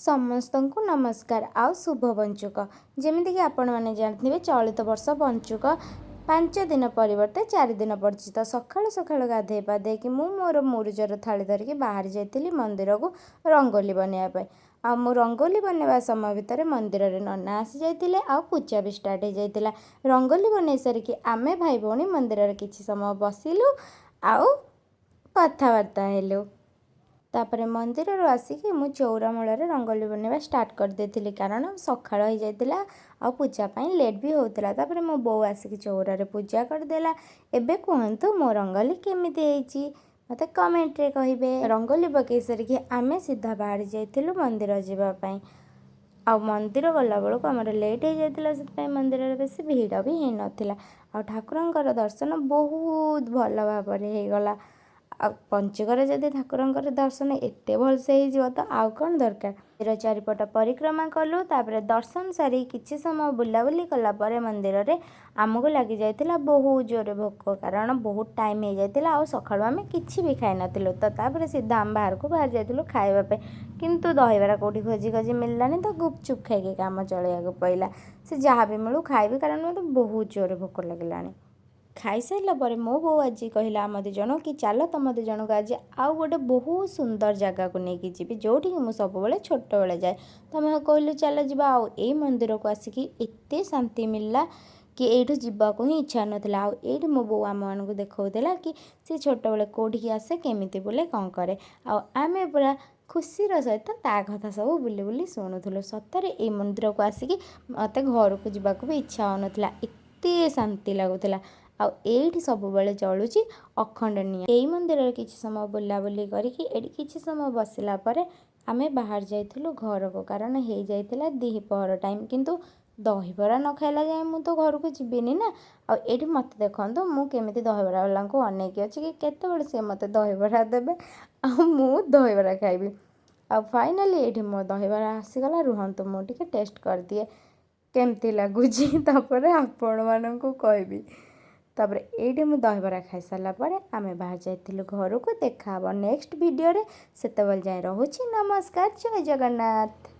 ସମସ୍ତଙ୍କୁ ନମସ୍କାର ଆଉ ଶୁଭ ପଞ୍ଚୁକ। ଯେମିତିକି ଆପଣମାନେ ଜାଣିଥିବେ ଚଳିତ ବର୍ଷ ପଞ୍ଚୁକ 5 ଦିନ ପରିବର୍ତ୍ତେ 4 ଦିନ ପଡ଼ିଛି। ତ ସକାଳୁ ସକାଳୁ ଗାଧୋଇ ପାଧେଇକି ମୁଁ ମୋର ମୁରୁଜର ଥାଳି ଧରିକି ବାହାରି ଯାଇଥିଲି ମନ୍ଦିରକୁ ରଙ୍ଗୋଲି ବନେଇବା ପାଇଁ। ଆଉ ମୁଁ ରଙ୍ଗୋଲି ବନେଇବା ସମୟ ଭିତରେ ମନ୍ଦିରରେ ନନା ଆସିଯାଇଥିଲେ ଆଉ ପୂଜା ବି ଷ୍ଟାର୍ଟ ହେଇଯାଇଥିଲା। ରଙ୍ଗୋଲି ବନେଇ ସାରିକି ଆମେ ଭାଇ ଭଉଣୀ ମନ୍ଦିରରେ କିଛି ସମୟ ବସିଲୁ ଆଉ କଥାବାର୍ତ୍ତା ହେଲୁ। ତାପରେ ମନ୍ଦିରରୁ ଆସିକି ମୁଁ ଚଉରା ମୂଳରେ ରଙ୍ଗୋଲି ବନେଇବା ଷ୍ଟାର୍ଟ କରିଦେଇଥିଲି, କାରଣ ସକାଳ ହେଇଯାଇଥିଲା ଆଉ ପୂଜା ପାଇଁ ଲେଟ୍ ବି ହେଉଥିଲା। ତାପରେ ମୋ ବୋଉ ଆସିକି ଚଉରାରେ ପୂଜା କରିଦେଲା। ଏବେ କୁହନ୍ତୁ ମୋ ରଙ୍ଗୋଲି କେମିତି ହେଇଛି, ମୋତେ କମେଣ୍ଟରେ କହିବେ। ରଙ୍ଗୋଲି ପକାଇ ସାରିକି ଆମେ ସିଧା ବାହାରି ଯାଇଥିଲୁ ମନ୍ଦିର ଯିବା ପାଇଁ। ଆଉ ମନ୍ଦିର ଗଲାବେଳକୁ ଆମର ଲେଟ୍ ହେଇଯାଇଥିଲା, ସେଥିପାଇଁ ମନ୍ଦିରରେ ବେଶୀ ଭିଡ଼ ବି ହେଇନଥିଲା। ଆଉ ଠାକୁରଙ୍କର ଦର୍ଶନ ବହୁତ ଭଲ ଭାବରେ ହେଇଗଲା। ଆଉ ପଞ୍ଚୁକରେ ଯଦି ଠାକୁରଙ୍କର ଦର୍ଶନ ଏତେ ଭଲସେ ହେଇଯିବ ତ ଆଉ କ'ଣ ଦରକାର। ମନ୍ଦିର ଚାରିପଟ ପରିକ୍ରମା କଲୁ। ତାପରେ ଦର୍ଶନ ସାରି କିଛି ସମୟ ବୁଲାବୁଲି କଲା ପରେ ମନ୍ଦିରରେ ଆମକୁ ଲାଗିଯାଇଥିଲା ବହୁତ ଜୋରରେ ଭୋକ, କାରଣ ବହୁତ ଟାଇମ୍ ହେଇଯାଇଥିଲା ଆଉ ସକାଳୁ ଆମେ କିଛି ବି ଖାଇନଥିଲୁ। ତ ତାପରେ ସିଧା ଆମେ ବାହାରକୁ ବାହାରି ଯାଇଥିଲୁ ଖାଇବା ପାଇଁ, କିନ୍ତୁ ଦହିବରା କେଉଁଠି ଖୋଜି ଖୋଜି ମିଳିଲାନି, ତ ଗୁପଚୁପ୍ ଖାଇକି କାମ ଚଳେଇବାକୁ ପଡ଼ିଲା। ସେ ଯାହା ବି ମିଳୁ ଖାଇବି, କାରଣ ମୋତେ ବହୁତ ଜୋରରେ ଭୋକ ଲାଗିଲାଣି। ଖାଇସାରିଲା ପରେ ମୋ ବୋଉ ଆଜି କହିଲା ଆମ ଦୁଇଜଣକୁ କି ଚାଲ ତମ ଦୁଇଜଣଙ୍କୁ ଆଜି ଆଉ ଗୋଟେ ବହୁତ ସୁନ୍ଦର ଜାଗାକୁ ନେଇକି ଯିବି, ଯେଉଁଠିକି ମୁଁ ସବୁବେଳେ ଛୋଟବେଳେ ଯାଏ। ତ ଆମେ କହିଲୁ ଚାଲ ଯିବା। ଆଉ ଏଇ ମନ୍ଦିରକୁ ଆସିକି ଏତେ ଶାନ୍ତି ମିଳିଲା କି ଏଇଠୁ ଯିବାକୁ ହିଁ ଇଚ୍ଛା ନଥିଲା। ଆଉ ଏଇଠି ମୋ ବୋଉ ଆମମାନଙ୍କୁ ଦେଖାଉଥିଲା କି ସେ ଛୋଟବେଳେ କେଉଁଠିକି ଆସେ, କେମିତି ବୁଲେ, କ'ଣ କରେ। ଆଉ ଆମେ ପୁରା ଖୁସିର ସହିତ ତା କଥା ସବୁ ବୁଲି ବୁଲି ଶୁଣୁଥିଲୁ। ସତରେ ଏଇ ମନ୍ଦିରକୁ ଆସିକି ମୋତେ ଘରକୁ ଯିବାକୁ ବି ଇଚ୍ଛା ହେଉନଥିଲା, ଏତେ ଶାନ୍ତି ଲାଗୁଥିଲା। ଆଉ ଏଇଠି ସବୁବେଳେ ଜଳୁଛି ଅଖଣ୍ଡ ନିଆଁ। ଏଇ ମନ୍ଦିରରେ କିଛି ସମୟ ବୁଲାବୁଲି କରିକି ଏଠି କିଛି ସମୟ ବସିଲା ପରେ ଆମେ ବାହାରି ଯାଇଥିଲୁ ଘରକୁ, କାରଣ ହେଇଯାଇଥିଲା ଦ୍ୱିପହର ଟାଇମ୍। କିନ୍ତୁ ଦହିବରା ନ ଖାଇଲା ଯାଏଁ ମୁଁ ତ ଘରକୁ ଯିବିନି ନା। ଆଉ ଏଇଠି ମୋତେ ଦେଖନ୍ତୁ ମୁଁ କେମିତି ଦହିବରା ବାଲାଙ୍କୁ ଅନେଇକି ଅଛି କି କେତେବେଳେ ସିଏ ମୋତେ ଦହିବରା ଦେବେ ଆଉ ମୁଁ ଦହିବରା ଖାଇବି। ଆଉ ଫାଇନାଲି ଏଇଠି ମୋ ଦହିବରା ଆସିଗଲା। ରୁହନ୍ତୁ ମୁଁ ଟିକେ ଟେଷ୍ଟ କରିଦିଏ କେମିତି ଲାଗୁଛି, ତାପରେ ଆପଣମାନଙ୍କୁ କହିବି। ତାପରେ ଏଇଠି ମୁଁ ଦହିବରା ଖାଇସାରିଲା ପରେ ଆମେ ବାହାରି ଯାଇଥିଲୁ ଘରକୁ। ଦେଖା ହେବ ନେକ୍ସଟ ଭିଡ଼ିଓରେ। ସେତେବେଳେ ଯାଏଁ ରହୁଛି ନମସ୍କାର, ଜୟ ଜଗନ୍ନାଥ।